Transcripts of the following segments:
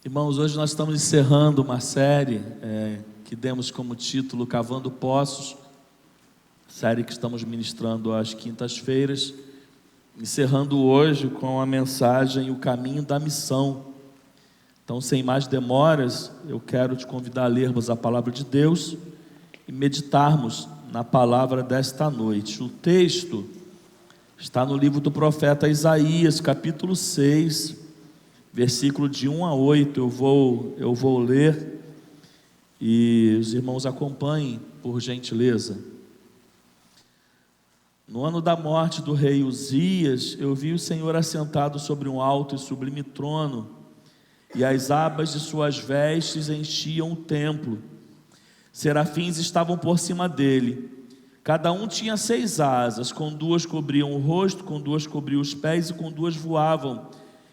Irmãos, hoje nós estamos encerrando uma série que demos como título Cavando Poços, série que estamos ministrando às quintas-feiras, encerrando hoje com a mensagem O Caminho da Missão. Então, sem mais demoras, eu quero te convidar a lermos a palavra de Deus e meditarmos na palavra desta noite. O texto está no livro do profeta Isaías, capítulo 6, versículo de 1 a 8, eu vou ler e os irmãos acompanhem, por gentileza. No ano da morte do rei Uzias, eu vi o Senhor assentado sobre um alto e sublime trono, e as abas de suas vestes enchiam o templo. Serafins estavam por cima dele, cada um tinha 6 asas, com 2 cobriam o rosto, com 2 cobriam os pés e com 2 voavam.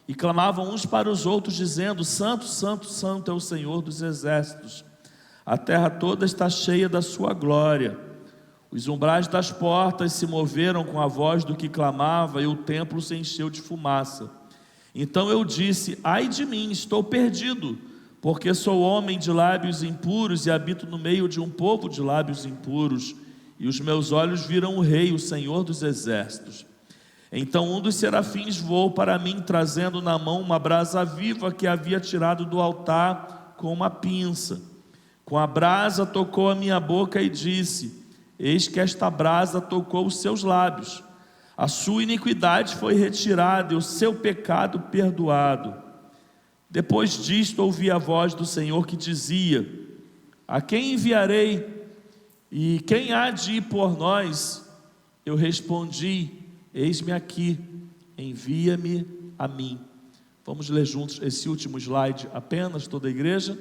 E clamavam uns para os outros, dizendo: Santo, Santo, Santo é o Senhor dos exércitos. A terra toda está cheia da sua glória. Os umbrais das portas se moveram com a voz do que clamava, e o templo se encheu de fumaça. Então eu disse: ai de mim, estou perdido, porque sou homem de lábios impuros e habito no meio de um povo de lábios impuros. E os meus olhos viram o Rei, o Senhor dos exércitos. Então um dos serafins voou para mim, trazendo na mão uma brasa viva que havia tirado do altar com uma pinça. Com a brasa tocou a minha boca e disse: eis que esta brasa tocou os seus lábios. A sua iniquidade foi retirada e o seu pecado perdoado. Depois disto ouvi a voz do Senhor que dizia: a quem enviarei? E quem há de ir por nós? Eu respondi: eis-me aqui, envia-me a mim. Vamos ler juntos esse último slide apenas, toda a igreja.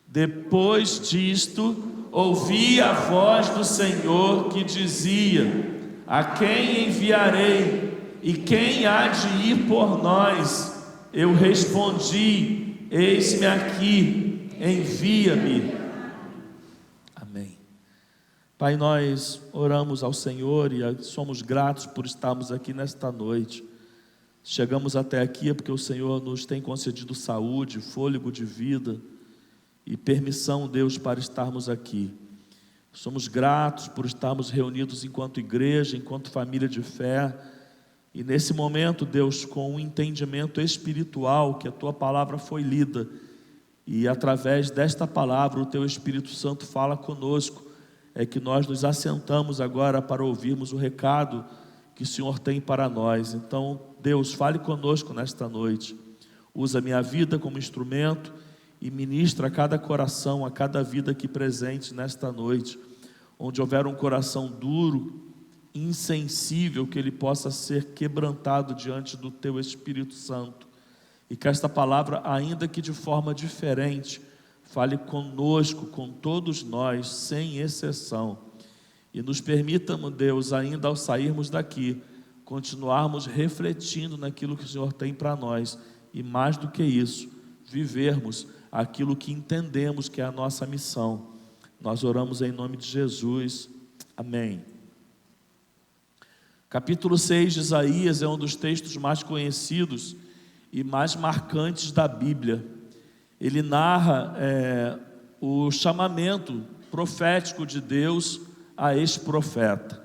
Depois disto, ouvi a voz do Senhor que dizia: a quem enviarei? E quem há de ir por nós? Eu respondi: eis-me aqui, envia-me. Amém. Pai, nós oramos ao Senhor e somos gratos por estarmos aqui nesta noite. Chegamos até aqui porque o Senhor nos tem concedido saúde, fôlego de vida e permissão, Deus, para estarmos aqui. Somos gratos por estarmos reunidos enquanto igreja, enquanto família de fé. E nesse momento, Deus, com um entendimento espiritual, que a Tua palavra foi lida, e através desta palavra o Teu Espírito Santo fala conosco, é que nós nos assentamos agora para ouvirmos o recado que o Senhor tem para nós. Então, Deus, fale conosco nesta noite. Usa a minha vida como instrumento e ministra a cada coração, a cada vida aqui presente nesta noite. Onde houver um coração duro, insensível, que ele possa ser quebrantado diante do Teu Espírito Santo. E que esta palavra, ainda que de forma diferente, fale conosco, com todos nós, sem exceção. E nos permita, meu Deus, ainda ao sairmos daqui, continuarmos refletindo naquilo que o Senhor tem para nós. E mais do que isso, vivermos aquilo que entendemos que é a nossa missão. Nós oramos em nome de Jesus. Amém. Capítulo 6 de Isaías é um dos textos mais conhecidos e mais marcantes da Bíblia. Ele narra o chamamento profético de Deus a este profeta.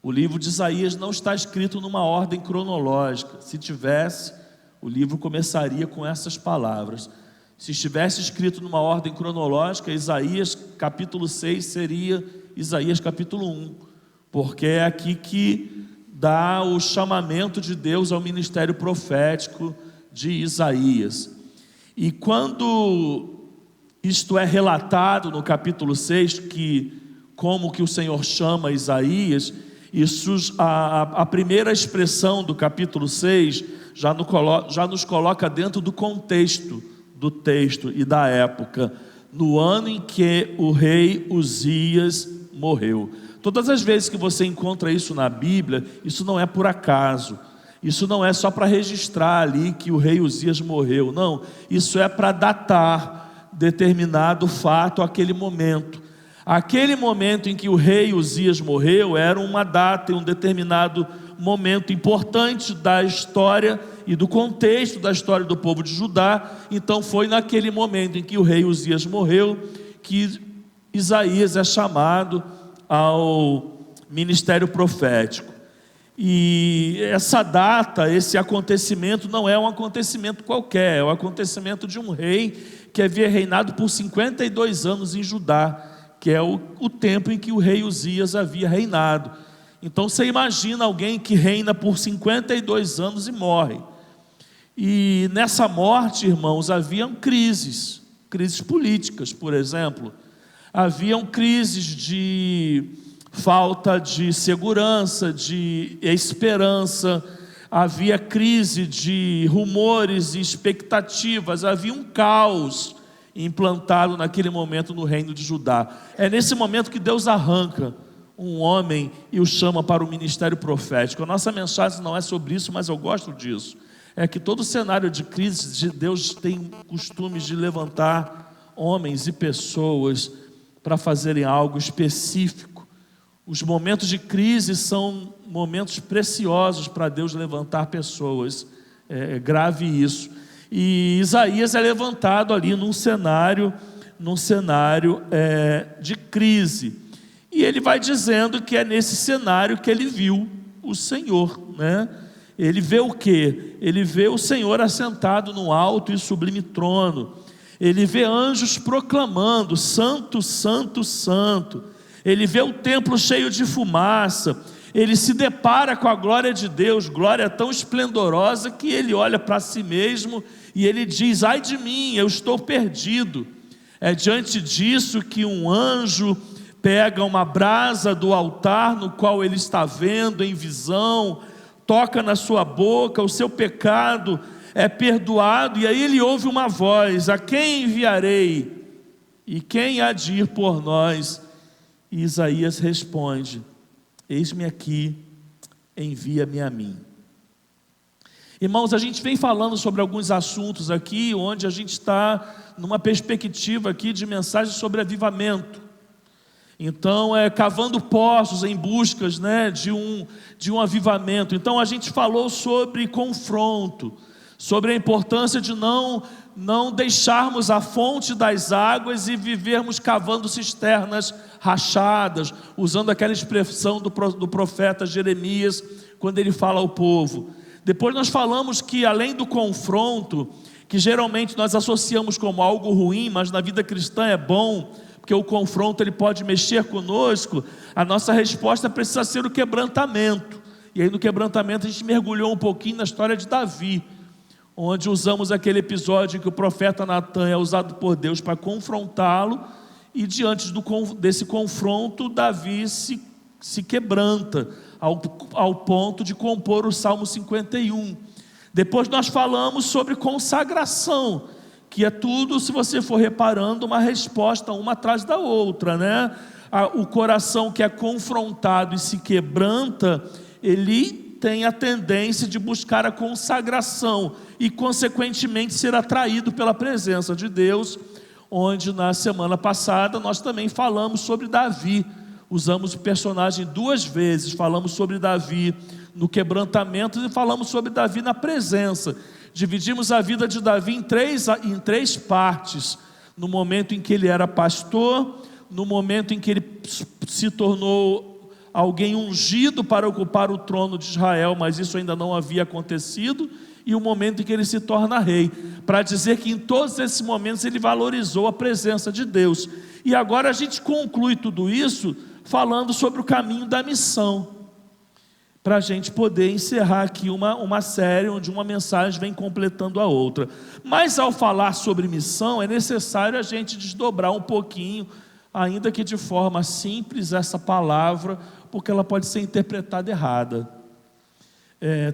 O livro de Isaías não está escrito numa ordem cronológica. Se tivesse, o livro começaria com essas palavras. Se estivesse escrito numa ordem cronológica, Isaías capítulo 6 seria Isaías capítulo 1, porque é aqui que dá o chamamento de Deus ao ministério profético de Isaías. E quando isto é relatado no capítulo 6, como que o Senhor chama Isaías, a primeira expressão do capítulo 6 já nos coloca dentro do contexto do texto e da época, no ano em que o rei Uzias morreu. Todas as vezes que você encontra isso na Bíblia, isso não é por acaso. Isso não é só para registrar ali que o rei Uzias morreu, não. Isso é para datar determinado fato, aquele momento. Aquele momento em que o rei Uzias morreu era uma data e um determinado momento importante da história e do contexto da história do povo de Judá. Então foi naquele momento em que o rei Uzias morreu que Isaías é chamado ao ministério profético. E essa data, esse acontecimento não é um acontecimento qualquer, é o acontecimento de um rei que havia reinado por 52 anos em Judá, que é o tempo em que o rei Uzias havia reinado. Então você imagina alguém que reina por 52 anos e morre. E nessa morte, irmãos, haviam crises políticas, por exemplo. Haviam crises de falta de segurança, de esperança. Havia crise de rumores e expectativas. Havia um caos implantado naquele momento no reino de Judá. É nesse momento que Deus arranca um homem e o chama para o ministério profético. A nossa mensagem não é sobre isso, mas eu gosto disso. É que todo cenário de crise, Deus tem costumes de levantar homens e pessoas para fazerem algo específico. Os momentos de crise são momentos preciosos para Deus levantar pessoas. É grave isso. E Isaías é levantado ali num cenário de crise. E ele vai dizendo que é nesse cenário que ele viu o Senhor, né? Ele vê o quê? Ele vê o Senhor assentado no alto e sublime trono. Ele vê anjos proclamando: Santo, Santo, Santo. Ele vê o templo cheio de fumaça. Ele se depara com a glória de Deus, glória tão esplendorosa que ele olha para si mesmo e ele diz: ai de mim, eu estou perdido. É diante disso que um anjo pega uma brasa do altar no qual ele está vendo em visão, toca na sua boca, o seu pecado é perdoado, e aí ele ouve uma voz: a quem enviarei? E quem há de ir por nós? E Isaías responde: eis-me aqui, envia-me a mim. Irmãos, a gente vem falando sobre alguns assuntos aqui, onde a gente está numa perspectiva aqui de mensagem sobre avivamento. Então, cavando poços em buscas, né, de um avivamento. Então a gente falou sobre confronto, sobre a importância de não deixarmos a fonte das águas e vivermos cavando cisternas rachadas, usando aquela expressão do profeta Jeremias, quando ele fala ao povo. Depois nós falamos que além do confronto, que geralmente nós associamos como algo ruim, mas na vida cristã é bom, porque o confronto ele pode mexer conosco, a nossa resposta precisa ser o quebrantamento. E aí no quebrantamento a gente mergulhou um pouquinho na história de Davi, onde usamos aquele episódio em que o profeta Natan é usado por Deus para confrontá-lo, e diante desse confronto Davi se quebranta ao ponto de compor o Salmo 51. Depois nós falamos sobre consagração, que é tudo, se você for reparando, uma resposta uma atrás da outra, né? O coração que é confrontado e se quebranta, ele tem a tendência de buscar a consagração e consequentemente ser atraído pela presença de Deus, onde na semana passada nós também falamos sobre Davi. Usamos o personagem duas vezes, falamos sobre Davi no quebrantamento e falamos sobre Davi na presença. Dividimos a vida de Davi em três partes: no momento em que ele era pastor, no momento em que ele se tornou alguém ungido para ocupar o trono de Israel, mas isso ainda não havia acontecido, e o momento em que ele se torna rei, para dizer que em todos esses momentos ele valorizou a presença de Deus. E agora a gente conclui tudo isso falando sobre o caminho da missão, para a gente poder encerrar aqui uma série onde uma mensagem vem completando a outra. Mas ao falar sobre missão, é necessário a gente desdobrar um pouquinho, ainda que de forma simples, essa palavra, porque ela pode ser interpretada errada.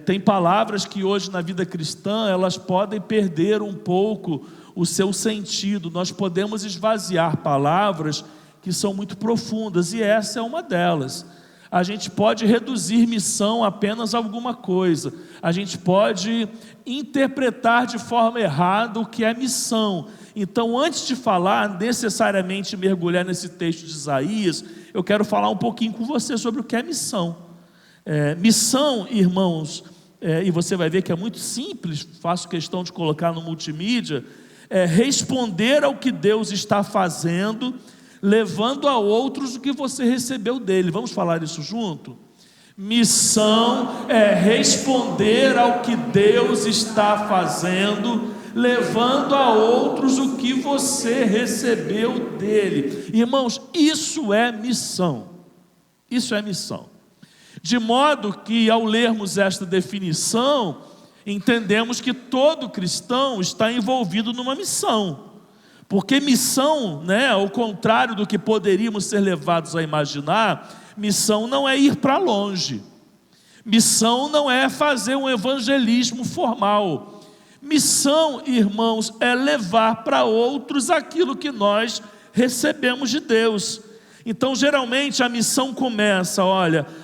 Tem palavras que hoje na vida cristã, elas podem perder um pouco o seu sentido. Nós podemos esvaziar palavras que são muito profundas, e essa é uma delas. A gente pode reduzir missão apenas a alguma coisa. A gente pode interpretar de forma errada o que é missão. Então, antes de falar, necessariamente mergulhar nesse texto de Isaías, eu quero falar um pouquinho com você sobre o que é missão. Missão, irmãos, e você vai ver que é muito simples, faço questão de colocar no multimídia, responder ao que Deus está fazendo, levando a outros o que você recebeu dele. Vamos falar isso junto? Missão é responder ao que Deus está fazendo, levando a outros o que você recebeu dele. Irmãos, isso é missão. Isso é missão. De modo que, ao lermos esta definição, entendemos que todo cristão está envolvido numa missão. Porque missão, ao contrário do que poderíamos ser levados a imaginar, missão não é ir para longe. Missão não é fazer um evangelismo formal. Missão, irmãos, é levar para outros aquilo que nós recebemos de Deus. Então, geralmente, a missão começa,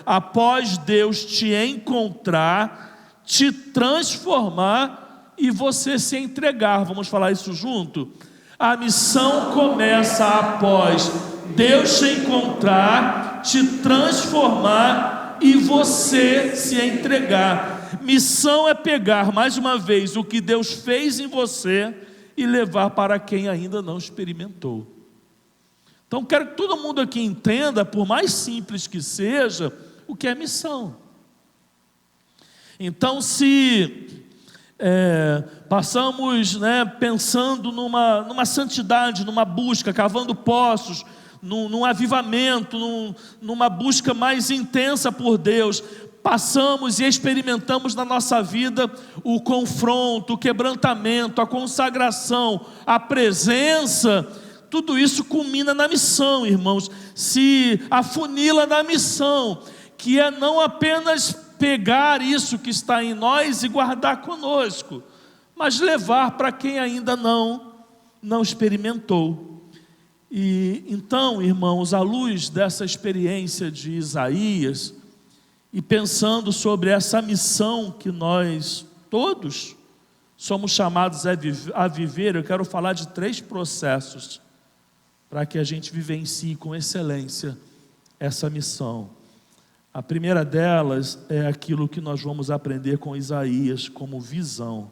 após Deus te encontrar, te transformar e você se entregar. Vamos falar isso junto? A missão começa após Deus te encontrar, te transformar e você se entregar. Missão é pegar, mais uma vez, o que Deus fez em você e levar para quem ainda não experimentou. Então, quero que todo mundo aqui entenda, por mais simples que seja, o que é missão. Então, se passamos pensando numa santidade, numa busca, cavando poços, num avivamento, numa busca mais intensa por Deus, passamos e experimentamos na nossa vida o confronto, o quebrantamento, a consagração, a presença. Tudo isso culmina na missão, irmãos, se afunila na missão, que é não apenas pegar isso que está em nós e guardar conosco, mas levar para quem ainda não experimentou. E então, irmãos, à luz dessa experiência de Isaías, e pensando sobre essa missão que nós todos somos chamados a viver, eu quero falar de 3 processos para que a gente vivencie com excelência essa missão. A primeira delas é aquilo que nós vamos aprender com Isaías como visão.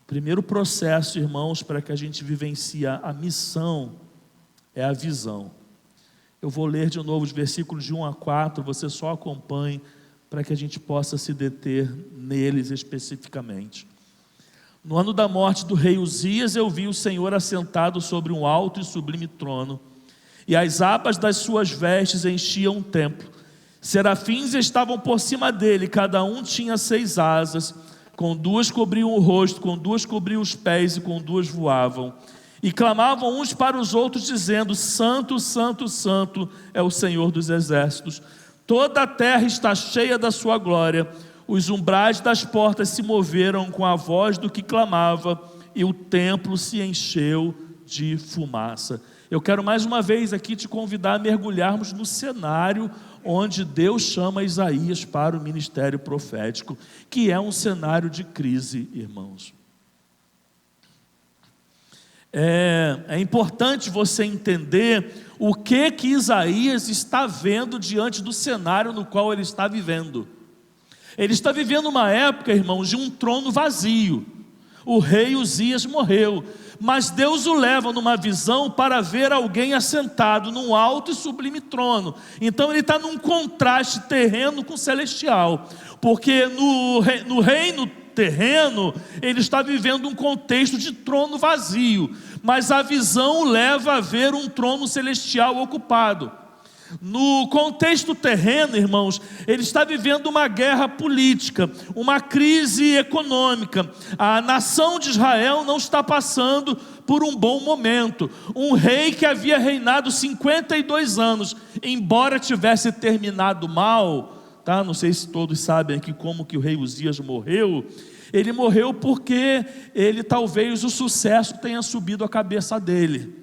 O primeiro processo, irmãos, para que a gente vivencie a missão é a visão. Eu vou ler de novo os versículos de 1 a 4, você só acompanhe para que a gente possa se deter neles especificamente. No ano da morte do rei Uzias, eu vi o Senhor assentado sobre um alto e sublime trono, e as abas das suas vestes enchiam o templo. Serafins estavam por cima dele, cada um tinha 6 asas, com 2 cobriam o rosto, com 2 cobriam os pés e com 2 voavam. E clamavam uns para os outros, dizendo: Santo, Santo, Santo é o Senhor dos exércitos. Toda a terra está cheia da sua glória. Os umbrais das portas se moveram com a voz do que clamava, e o templo se encheu de fumaça. Eu quero mais uma vez aqui te convidar a mergulharmos no cenário onde Deus chama Isaías para o ministério profético, que é um cenário de crise, irmãos. É importante você entender o que Isaías está vendo diante do cenário no qual ele está vivendo. Ele está vivendo uma época, irmãos, de um trono vazio. O rei Uzias morreu, mas Deus o leva numa visão para ver alguém assentado num alto e sublime trono. Então ele está num contraste terreno com celestial, porque no reino terreno ele está vivendo um contexto de trono vazio, mas a visão o leva a ver um trono celestial ocupado. No contexto terreno, irmãos, ele está vivendo uma guerra política, uma crise econômica. A nação de Israel não está passando por um bom momento. Um rei que havia reinado 52 anos, embora tivesse terminado mal, não sei se todos sabem aqui como que o rei Uzias morreu. Ele morreu porque talvez o sucesso tenha subido a cabeça dele.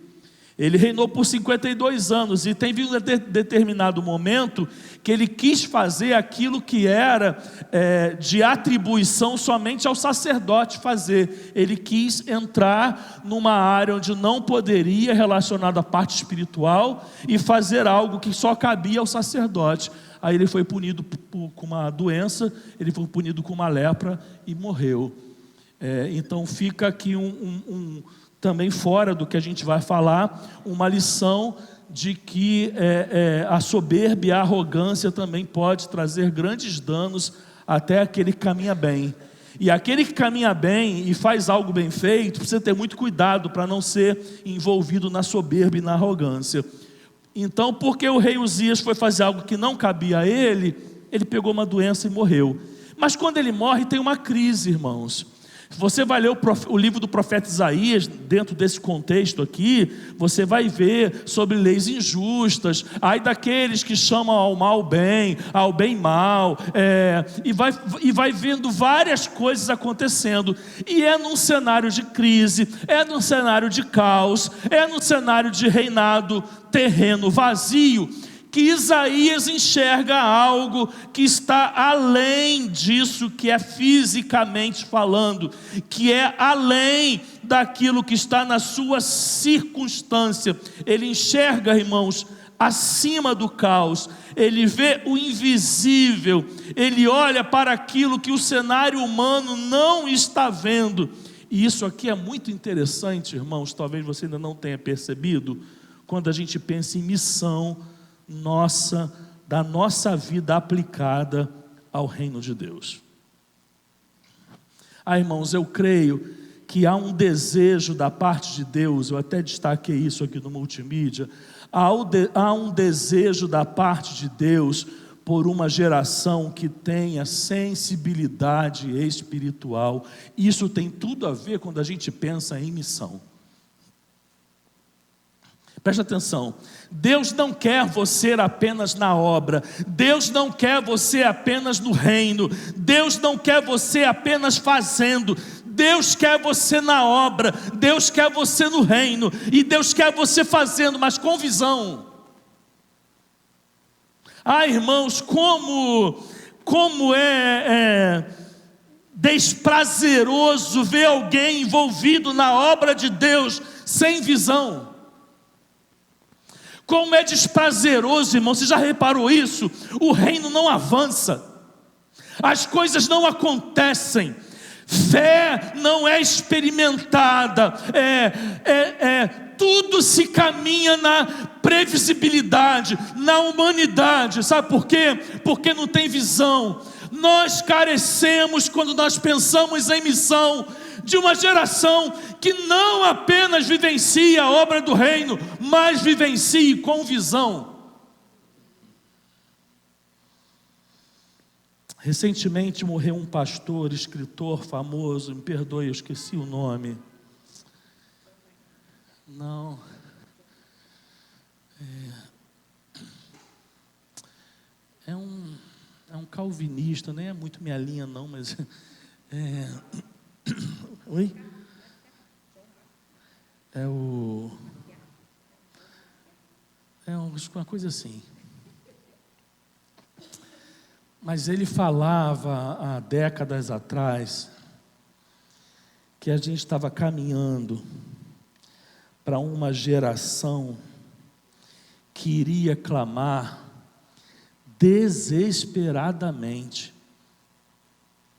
Ele reinou por 52 anos e tem vindo determinado momento que ele quis fazer aquilo que era de atribuição somente ao sacerdote fazer. Ele quis entrar numa área onde não poderia, relacionado à parte espiritual, e fazer algo que só cabia ao sacerdote. Aí ele foi punido com uma doença, ele foi punido com uma lepra e morreu. Então fica aqui também fora do que a gente vai falar, uma lição de que a soberba e a arrogância também pode trazer grandes danos até aquele que caminha bem. E aquele que caminha bem e faz algo bem feito, precisa ter muito cuidado para não ser envolvido na soberba e na arrogância. Então, porque o rei Uzias foi fazer algo que não cabia a ele, ele pegou uma doença e morreu. Mas quando ele morre, tem uma crise, irmãos. Você vai ler o livro do profeta Isaías, dentro desse contexto aqui, você vai ver sobre leis injustas, ai daqueles que chamam ao mal bem, ao bem mal, e vai vendo várias coisas acontecendo, e é num cenário de crise, é num cenário de caos, é num cenário de reinado terreno vazio, que Isaías enxerga algo que está além disso que é fisicamente falando, que é além daquilo que está na sua circunstância. Ele enxerga, irmãos, acima do caos, ele vê o invisível, ele olha para aquilo que o cenário humano não está vendo. E isso aqui é muito interessante, irmãos, talvez você ainda não tenha percebido, quando a gente pensa em missão da nossa vida aplicada ao reino de Deus. Irmãos, eu creio que há um desejo da parte de Deus, eu até destaquei isso aqui no multimídia, há um desejo da parte de Deus por uma geração que tenha sensibilidade espiritual. Isso tem tudo a ver quando a gente pensa em missão. Presta atenção, Deus não quer você apenas na obra, Deus não quer você apenas no reino, Deus não quer você apenas fazendo, Deus quer você na obra, Deus quer você no reino, e Deus quer você fazendo, mas com visão. Irmãos, como é desprazeroso ver alguém envolvido na obra de Deus sem visão. Como é desprazeroso, irmão, você já reparou isso? O reino não avança, as coisas não acontecem, fé não é experimentada, tudo se caminha na previsibilidade, na humanidade. Sabe por quê? Porque não tem visão. Nós carecemos, quando nós pensamos em missão, de uma geração que não apenas vivencia a obra do reino, mas vivencie com visão. Recentemente morreu um pastor, escritor famoso, me perdoe, eu esqueci o nome. Não. É um calvinista, nem é muito minha linha não, mas oi? Uma coisa assim. Mas ele falava há décadas atrás que a gente estava caminhando para uma geração que iria clamar desesperadamente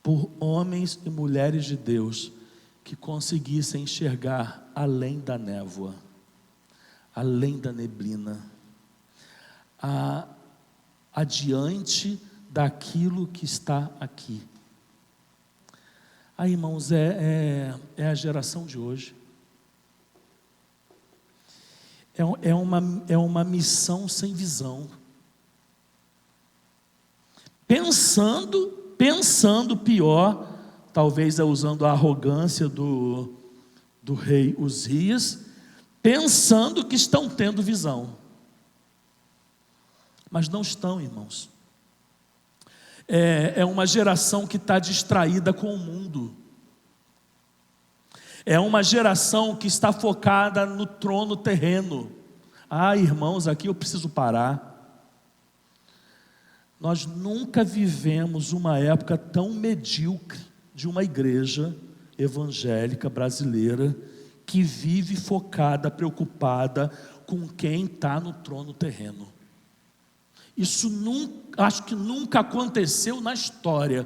por homens e mulheres de Deus que conseguissem enxergar além da névoa, além da neblina, adiante daquilo que está aqui. Irmãos, é a geração de hoje. É uma missão sem visão. Pensando pior, talvez usando a arrogância do rei Uzias, pensando que estão tendo visão, mas não estão, irmãos. É uma geração que está distraída com o mundo, é uma geração que está focada no trono terreno, Irmãos, aqui eu preciso parar. Nós nunca vivemos uma época tão medíocre de uma igreja evangélica brasileira que vive focada, preocupada com quem está no trono terreno. Isso acho que nunca aconteceu na história.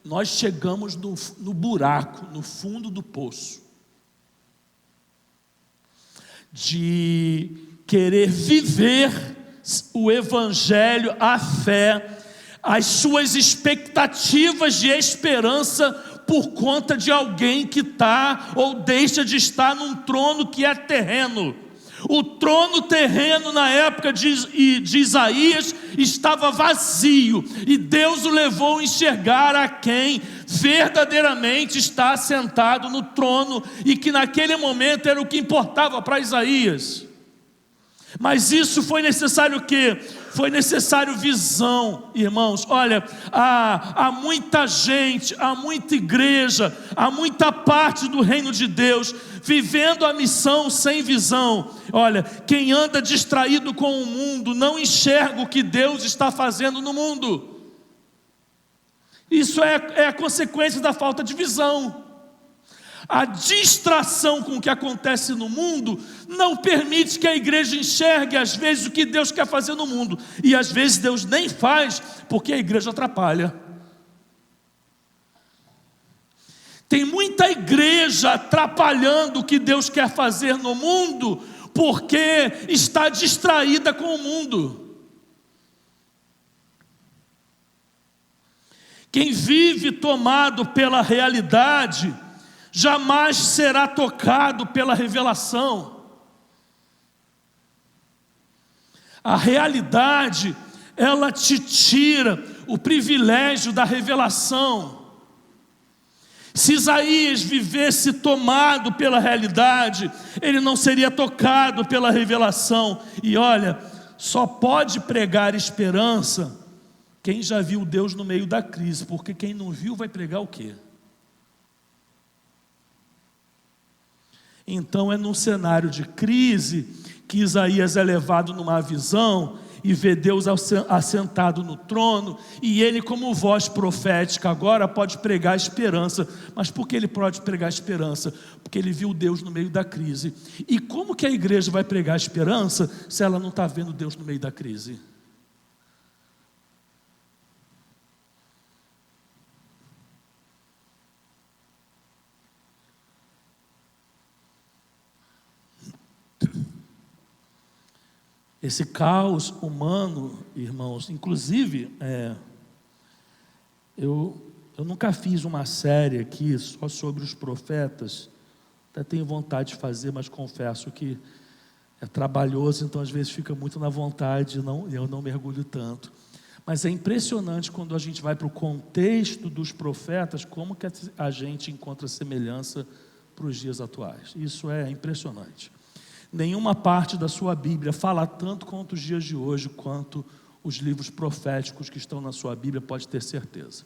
Nós chegamos no buraco, no fundo do poço, de querer viver o evangelho, a fé, as suas expectativas de esperança por conta de alguém que está ou deixa de estar num trono que é terreno. O trono terreno na época de Isaías estava vazio, e Deus o levou a enxergar a quem verdadeiramente está assentado no trono, e que naquele momento era o que importava para Isaías. Mas isso foi necessário o quê? Foi necessário visão, irmãos. Olha, há muita gente, há muita igreja, há muita parte do reino de Deus vivendo a missão sem visão. Olha, quem anda distraído com o mundo não enxerga o que Deus está fazendo no mundo. Isso é a consequência da falta de visão. A distração com o que acontece no mundo não permite que a igreja enxergue às vezes o que Deus quer fazer no mundo, e às vezes Deus nem faz porque a igreja atrapalha. Tem muita igreja atrapalhando o que Deus quer fazer no mundo porque está distraída com o mundo. Quem vive tomado pela realidade jamais será tocado pela revelação. A realidade, ela te tira o privilégio da revelação. Se Isaías vivesse tomado pela realidade, ele não seria tocado pela revelação. E olha, só pode pregar esperança quem já viu Deus no meio da crise, porque quem não viu vai pregar o quê? Então é num cenário de crise que Isaías é levado numa visão e vê Deus assentado no trono, e ele, como voz profética, agora pode pregar esperança. Mas por que ele pode pregar esperança? Porque ele viu Deus no meio da crise. E como que a igreja vai pregar esperança se ela não está vendo Deus no meio da crise? Esse caos humano, irmãos, inclusive, eu nunca fiz uma série aqui só sobre os profetas. Até tenho vontade de fazer, mas confesso que é trabalhoso, então às vezes fica muito na vontade, eu não mergulho tanto. Mas é impressionante quando a gente vai para o contexto dos profetas, como que a gente encontra semelhança para os dias atuais. Isso é impressionante. Nenhuma parte da sua Bíblia fala tanto quanto os dias de hoje, quanto os livros proféticos que estão na sua Bíblia, pode ter certeza.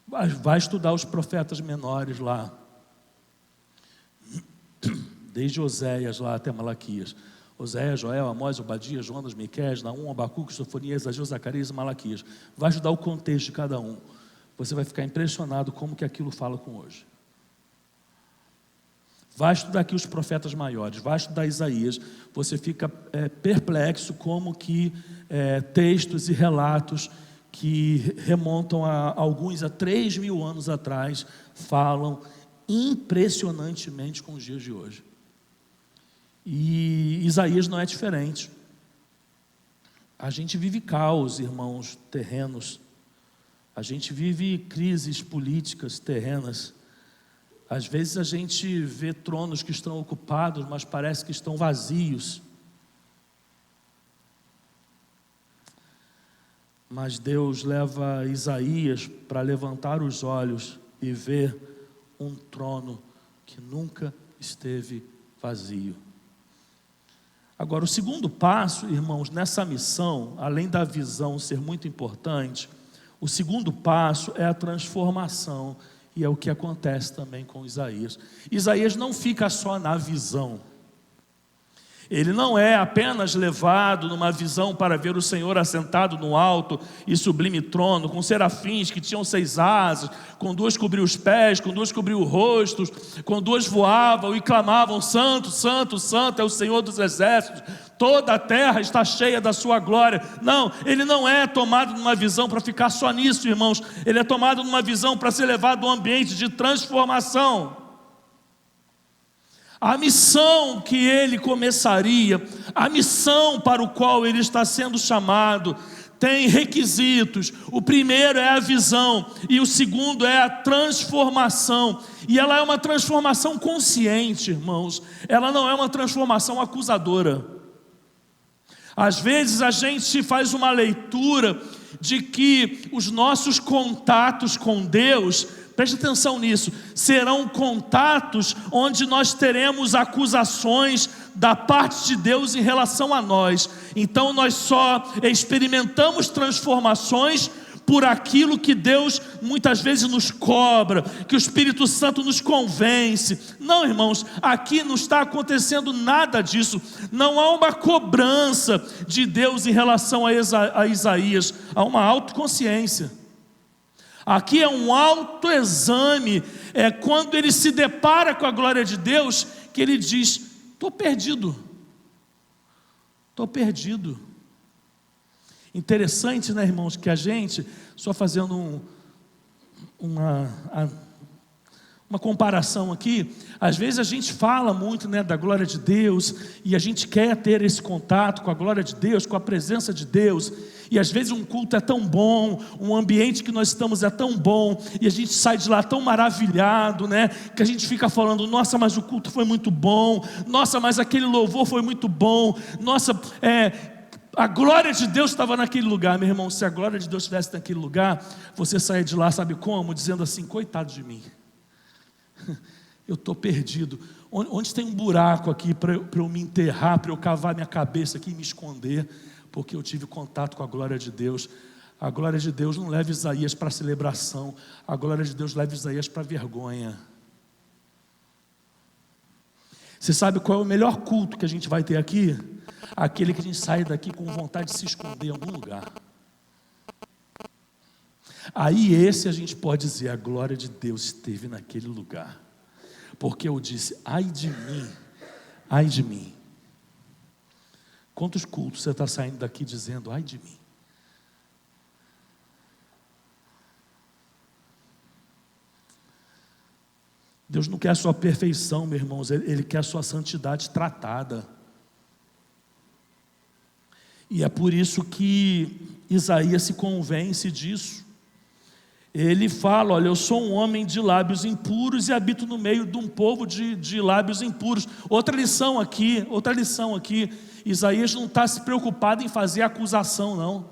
Vai estudar os profetas menores lá, desde Oséias lá até Malaquias. Oséias, Joel, Amós, Obadias, Jonas, Miqueias, Naum, Abacuque, Sofonias, Ageu, Zacarias e Malaquias. Vai estudar o contexto de cada um. Você vai ficar impressionado como que aquilo fala com hoje. Vai estudar aqui os profetas maiores, vai estudar Isaías, você fica perplexo como que textos e relatos que remontam a 3 mil anos atrás, falam impressionantemente com os dias de hoje. E Isaías não é diferente. A gente vive caos, irmãos, terrenos. A gente vive crises políticas terrenas. Às vezes a gente vê tronos que estão ocupados, mas parece que estão vazios. Mas Deus leva Isaías para levantar os olhos e ver um trono que nunca esteve vazio. Agora, o segundo passo, irmãos, nessa missão, além da visão ser muito importante, o segundo passo é a transformação. E é o que acontece também com Isaías. Isaías não fica só na visão. Ele não é apenas levado numa visão para ver o Senhor assentado no alto e sublime trono, com serafins que tinham 6 asas, com 2 cobriu os pés, com 2 cobriu o rosto, com 2 voavam e clamavam: Santo, Santo, Santo é o Senhor dos exércitos, toda a terra está cheia da sua glória. Não, ele não é tomado numa visão para ficar só nisso, irmãos. Ele é tomado numa visão para ser levado a um ambiente de transformação. A missão que ele começaria, a missão para o qual ele está sendo chamado, tem requisitos. O primeiro é a visão e o segundo é a transformação. E ela é uma transformação consciente, irmãos. Ela não é uma transformação acusadora. Às vezes a gente faz uma leitura de que os nossos contatos com Deus, preste atenção nisso, serão contatos onde nós teremos acusações da parte de Deus em relação a nós. Então nós só experimentamos transformações por aquilo que Deus muitas vezes nos cobra, que o Espírito Santo nos convence. Não, irmãos, aqui não está acontecendo nada disso. Não há uma cobrança de Deus em relação a Isaías. Há uma autoconsciência. Aqui é um autoexame. É quando ele se depara com a glória de Deus, que ele diz: estou perdido. Estou perdido. Interessante, né, irmãos, que a gente, só fazendo uma comparação aqui, às vezes a gente fala muito, né, da glória de Deus, e a gente quer ter esse contato com a glória de Deus, com a presença de Deus, e às vezes um culto é tão bom, um ambiente que nós estamos é tão bom, e a gente sai de lá tão maravilhado, né, que a gente fica falando: nossa, mas o culto foi muito bom, nossa, mas aquele louvor foi muito bom, nossa, a glória de Deus estava naquele lugar. Meu irmão, se a glória de Deus estivesse naquele lugar, você saia de lá, sabe como? Dizendo assim: coitado de mim, eu estou perdido. Onde tem um buraco aqui para eu me enterrar, para eu cavar minha cabeça aqui e me esconder, porque eu tive contato com a glória de Deus. A glória de Deus não leva Isaías para celebração, a glória de Deus leva Isaías para vergonha. Você sabe qual é o melhor culto que a gente vai ter aqui? Aquele que a gente sai daqui com vontade de se esconder em algum lugar. Aí esse a gente pode dizer: a glória de Deus esteve naquele lugar. Porque eu disse: ai de mim, ai de mim. Quantos cultos você está saindo daqui dizendo: ai de mim? Deus não quer a sua perfeição, meus irmãos, Ele quer a sua santidade tratada. E é por isso que Isaías se convence disso. Ele fala: olha, eu sou um homem de lábios impuros e habito no meio de um povo de lábios impuros. Outra lição aqui. Isaías não está se preocupado em fazer acusação, não.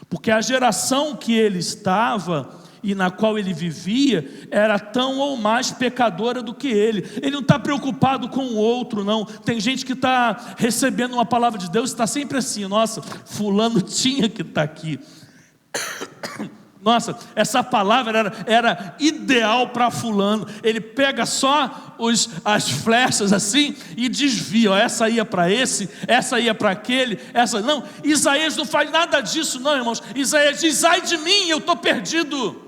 Porque a geração que ele estava e na qual ele vivia era tão ou mais pecadora do que ele. Ele não está preocupado com o outro, não. Tem gente que está recebendo uma palavra de Deus e está sempre assim: nossa, fulano tinha que estar aqui. Nossa, essa palavra era ideal para fulano. Ele pega só as flechas assim e desvia. Ó, essa ia para esse, essa ia para aquele, essa não. Isaías não faz nada disso, não, irmãos. Isaías diz: ai de mim, eu estou perdido.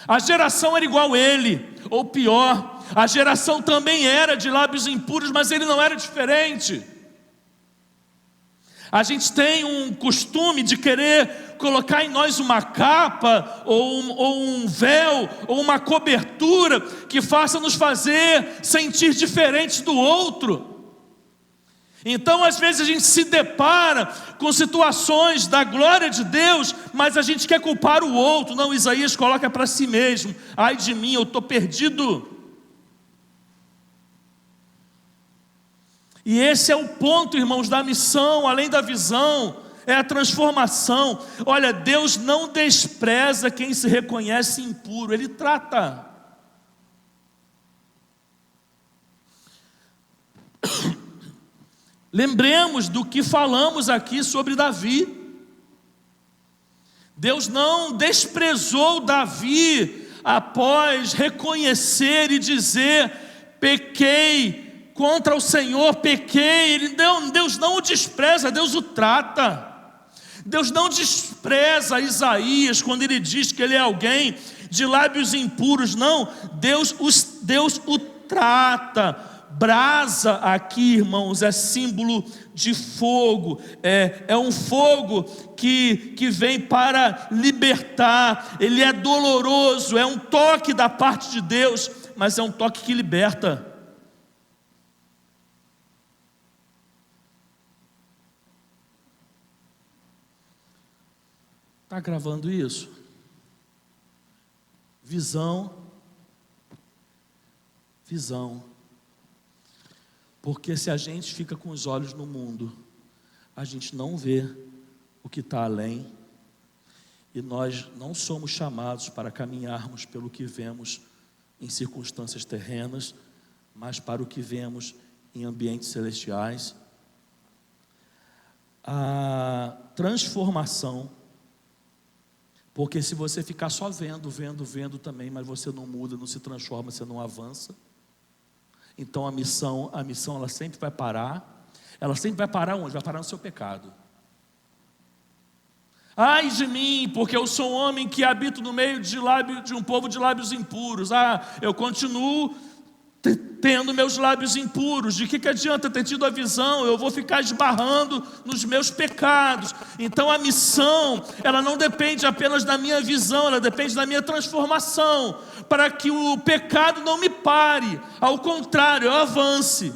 A geração era igual a ele, ou pior, a geração também era de lábios impuros, mas ele não era diferente. A gente tem um costume de querer colocar em nós uma capa, ou um véu, ou uma cobertura, que faça nos fazer sentir diferentes do outro. Então às vezes a gente se depara com situações da glória de Deus, mas a gente quer culpar o outro. Não, Isaías coloca para si mesmo: ai de mim, eu estou perdido. E esse é o ponto, irmãos, da missão, além da visão, é a transformação. Olha, Deus não despreza quem se reconhece impuro, Ele trata. Lembremos do que falamos aqui sobre Davi. Deus não desprezou Davi após reconhecer e dizer: pequei contra o Senhor pequei. Deus não o despreza, Deus o trata. Deus não despreza Isaías quando ele diz que ele é alguém de lábios impuros. Não, Deus o trata. Brasa aqui, irmãos, é símbolo de fogo, é um fogo que vem para libertar. Ele é doloroso, é um toque da parte de Deus, mas é um toque que liberta. Está gravando isso? Visão. Porque se a gente fica com os olhos no mundo, a gente não vê o que está além. E nós não somos chamados para caminharmos pelo que vemos em circunstâncias terrenas, mas para o que vemos em ambientes celestiais. A transformação, porque se você ficar só vendo também, mas você não muda, não se transforma, você não avança. Então a missão ela sempre vai parar. Ela sempre vai parar onde? Vai parar no seu pecado. Ai de mim, porque eu sou um homem que habito no meio de um povo de lábios impuros. Eu continuo tendo meus lábios impuros. De que adianta ter tido a visão? Eu vou ficar esbarrando nos meus pecados. Então a missão, ela não depende apenas da minha visão, ela depende da minha transformação, para que o pecado não me pare. Ao contrário, eu avanço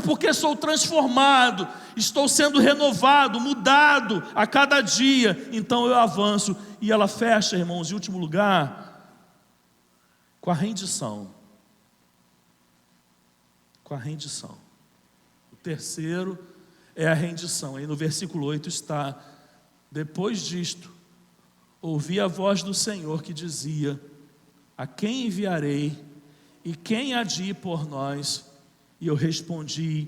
porque sou transformado, estou sendo renovado, mudado a cada dia. Então eu avanço. E ela fecha, irmãos, em último lugar, com a rendição. Com a rendição. O terceiro é a rendição. Aí no versículo 8 está: depois disto, ouvi a voz do Senhor que dizia: a quem enviarei? E quem há de ir por nós? E eu respondi: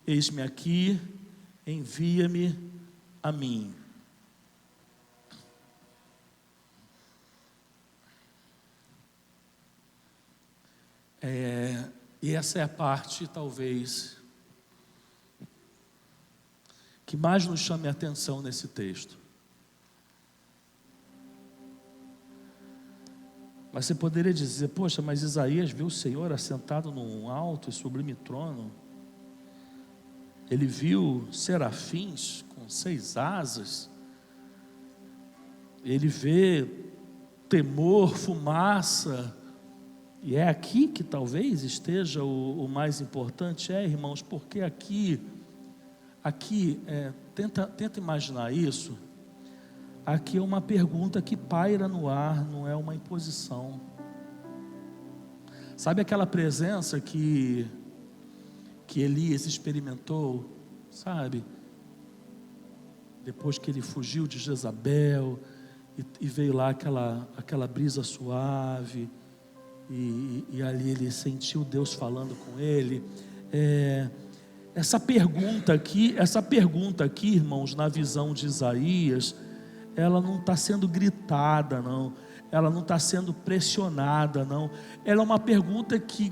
eis-me aqui, envia-me a mim. E essa é a parte, talvez, que mais nos chame a atenção nesse texto. Mas você poderia dizer: poxa, mas Isaías viu o Senhor assentado num alto e sublime trono. Ele viu serafins com 6 asas. Ele vê temor, fumaça. E é aqui que talvez esteja o mais importante. Irmãos, porque aqui tenta imaginar isso. Aqui é uma pergunta que paira no ar, não é uma imposição. Sabe aquela presença que Elias experimentou, sabe? Depois que ele fugiu de Jezabel e veio lá aquela brisa suave, e ali ele sentiu Deus falando com ele. Essa pergunta aqui, irmãos, na visão de Isaías, ela não está sendo gritada, não. Ela não está sendo pressionada, não. Ela é uma pergunta que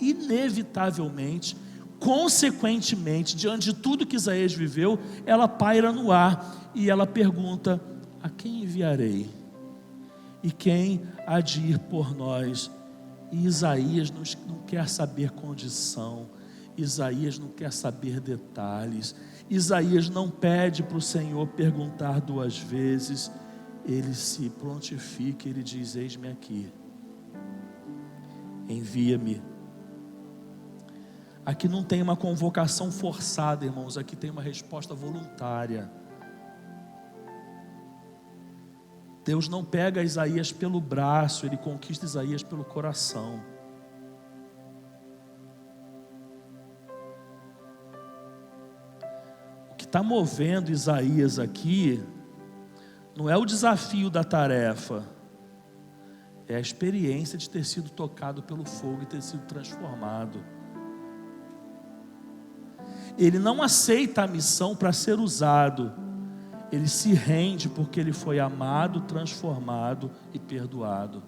inevitavelmente, consequentemente, diante de tudo que Isaías viveu, ela paira no ar. E ela pergunta: a quem enviarei? E quem há de ir por nós? E Isaías não quer saber condição. Isaías não quer saber detalhes. Isaías não pede para o Senhor perguntar 2 vezes. Ele se prontifica, ele diz: eis-me aqui, envia-me. Aqui não tem uma convocação forçada, irmãos. Aqui tem uma resposta voluntária. Deus não pega Isaías pelo braço, ele conquista Isaías pelo coração. O que está movendo Isaías aqui não é o desafio da tarefa, é a experiência de ter sido tocado pelo fogo e ter sido transformado. Ele não aceita a missão para ser usado, ele se rende porque ele foi amado, transformado e perdoado.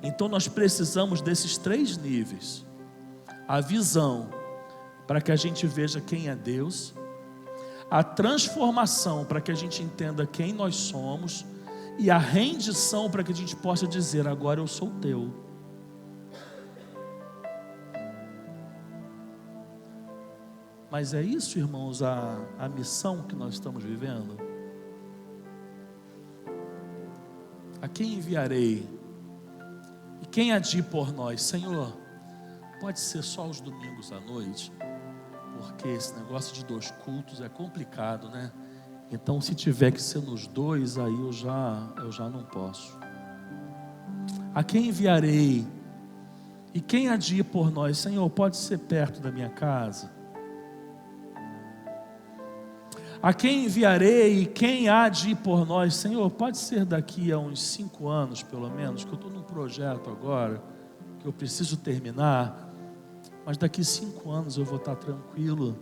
Então nós precisamos desses 3 níveis: a visão, para que a gente veja quem é Deus; a transformação, para que a gente entenda quem nós somos; e a rendição, para que a gente possa dizer: agora eu sou teu. Mas é isso, irmãos, a missão que nós estamos vivendo? A quem enviarei? E quem há de ir por nós? Senhor, pode ser só os domingos à noite? Porque esse negócio de 2 cultos é complicado, né? Então, se tiver que ser nos 2, aí eu já não posso. A quem enviarei? E quem há de ir por nós? Senhor, pode ser perto da minha casa? A quem enviarei e quem há de ir por nós? Senhor, pode ser daqui a uns 5 anos, pelo menos, que eu estou num projeto agora, que eu preciso terminar, mas daqui 5 anos eu vou estar tranquilo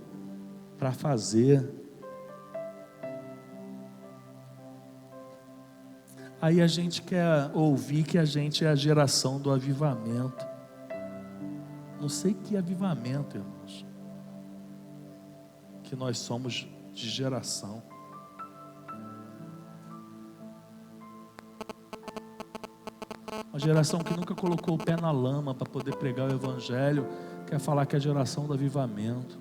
para fazer. Aí a gente quer ouvir que a gente é a geração do avivamento. Não sei que avivamento, irmãos, que nós somos de geração. Uma geração que nunca colocou o pé na lama para poder pregar o evangelho, quer falar que é a geração do avivamento.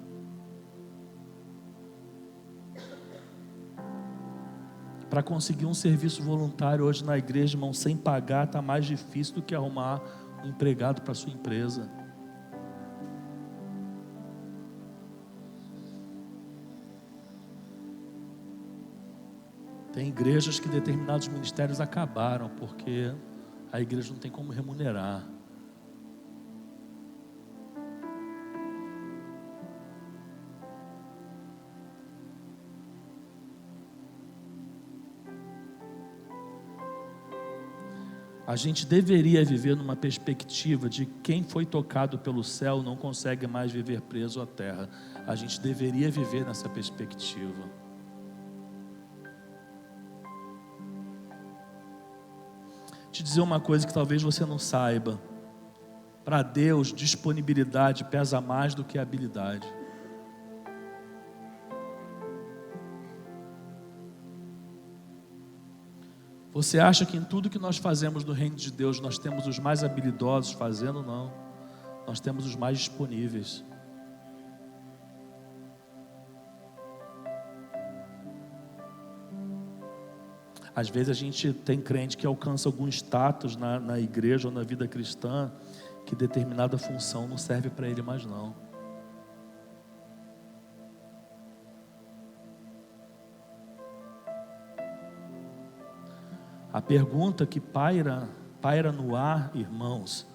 Para conseguir um serviço voluntário hoje na igreja, irmão, sem pagar, está mais difícil do que arrumar um empregado para sua empresa. Tem igrejas que determinados ministérios acabaram, porque a igreja não tem como remunerar. A gente deveria viver numa perspectiva de quem foi tocado pelo céu não consegue mais viver preso à terra. A gente deveria viver nessa perspectiva. Te dizer uma coisa que talvez você não saiba: para Deus, disponibilidade pesa mais do que habilidade. Você acha que em tudo que nós fazemos no reino de Deus nós temos os mais habilidosos fazendo? Não, nós temos os mais disponíveis. Às vezes a gente tem crente que alcança algum status na igreja ou na vida cristã, que determinada função não serve para ele mais não. A pergunta que paira no ar, irmãos,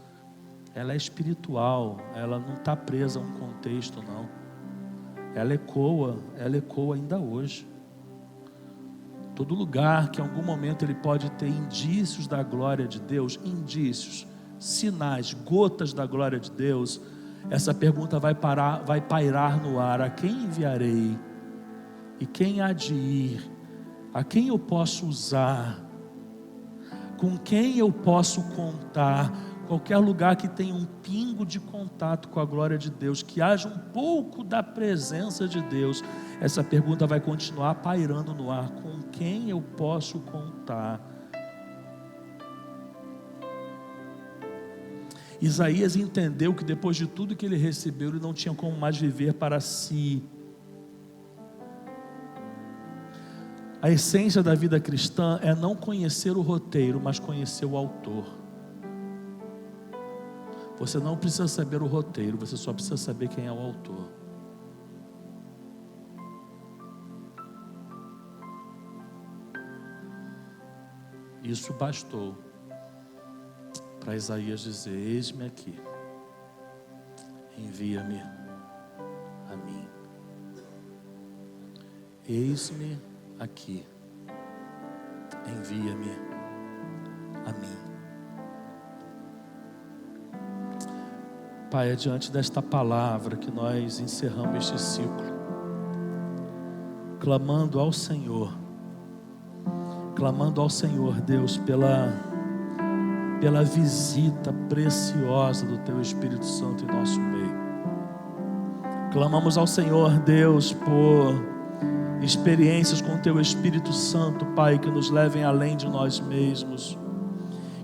ela é espiritual, ela não está presa a um contexto não. Ela ecoa ainda hoje. Todo lugar que em algum momento ele pode ter indícios da glória de Deus, indícios, sinais, gotas da glória de Deus, essa pergunta vai pairar no ar: a quem enviarei? E quem há de ir? A quem eu posso usar? Com quem eu posso contar? Qualquer lugar que tenha um pingo de contato com a glória de Deus, que haja um pouco da presença de Deus, essa pergunta vai continuar pairando no ar: com quem eu posso contar? Isaías entendeu que depois de tudo que ele recebeu, ele não tinha como mais viver para si. A essência da vida cristã é não conhecer o roteiro, mas conhecer o autor. Você não precisa saber o roteiro, você só precisa saber quem é o autor. Isso bastou para Isaías dizer: eis-me aqui, envia-me a mim. Eis-me aqui, envia-me a mim. Pai, é diante desta palavra que nós encerramos este ciclo, clamando ao Senhor, Deus, pela visita preciosa do Teu Espírito Santo em nosso meio. Clamamos ao Senhor Deus por experiências com o Teu Espírito Santo, Pai, que nos levem além de nós mesmos,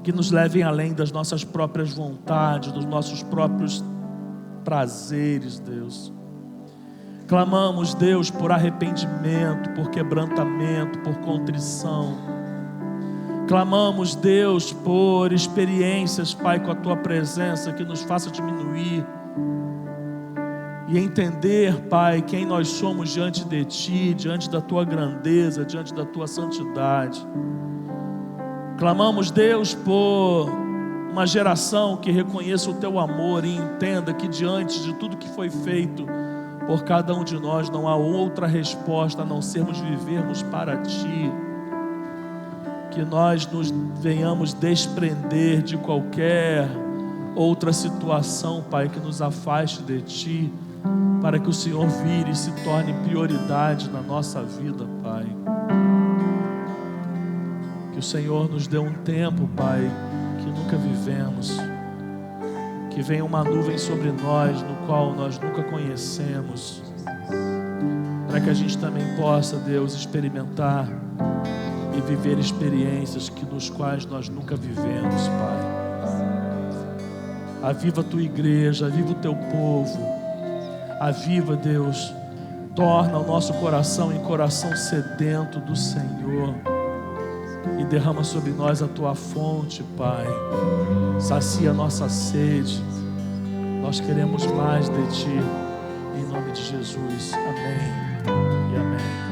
que nos levem além das nossas próprias vontades, dos nossos próprios prazeres, Deus. Clamamos, Deus, por arrependimento, por quebrantamento, por contrição. Clamamos, Deus, por experiências, Pai, com a Tua presença, que nos faça diminuir e entender, Pai, quem nós somos diante de Ti, diante da Tua grandeza, diante da Tua santidade. Clamamos, Deus, por uma geração que reconheça o Teu amor e entenda que diante de tudo que foi feito por cada um de nós, não há outra resposta a não sermos vivermos para Ti. Que nós nos venhamos desprender de qualquer outra situação, Pai, que nos afaste de Ti, para que o Senhor vire e se torne prioridade na nossa vida, Pai. Que o Senhor nos dê um tempo, Pai, que nunca vivemos. Que venha uma nuvem sobre nós, no qual nós nunca conhecemos, para que a gente também possa, Deus, experimentar e viver experiências nos quais nós nunca vivemos, Pai. Aviva a Tua igreja, aviva o Teu povo, aviva, Deus, torna o nosso coração em coração sedento do Senhor e derrama sobre nós a Tua fonte, Pai. Sacia a nossa sede. Nós queremos mais de Ti, em nome de Jesus. Amém e amém.